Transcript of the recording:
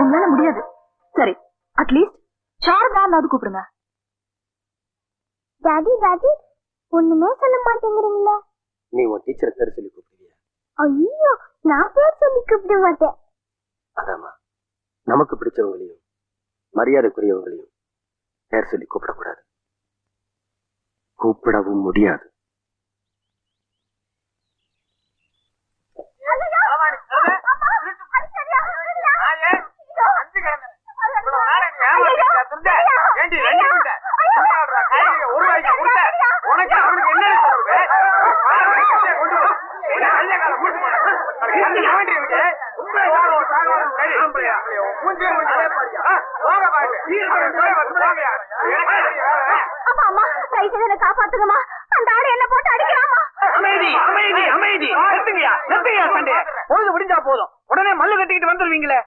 உங்களால முடியாது. சரி, அட்லீஸ்ட் சாரதான்னாவது கூப்பிடுங்க. டாடி டாடி ஒண்ணுமே சொல்ல மாட்டேங்கிறீங்களே. நீ உன் டீச்சர் பேர் சொல்லி கூப்பிடுவியா? ஐயோ, நான் பேர் சொல்லி கூப்பிட மாட்டேன். அதாமா, நமக்கு பிடிச்சவங்களையும் மரியாதைக்குரியவங்களையும் பேர் சொல்லி கூப்பிடக்கூடாது, கூப்பிடவும் முடியாது. காப்பாத்துங்கம்மா, அந்த ஆளு என்ன போட்டு அடிக்கலாமா? அமைதி அமைதி அமைதி, பொழுது முடிஞ்சா போதும், உடனே மல்லு கட்டிக்கிட்டு வந்துருவீங்களே.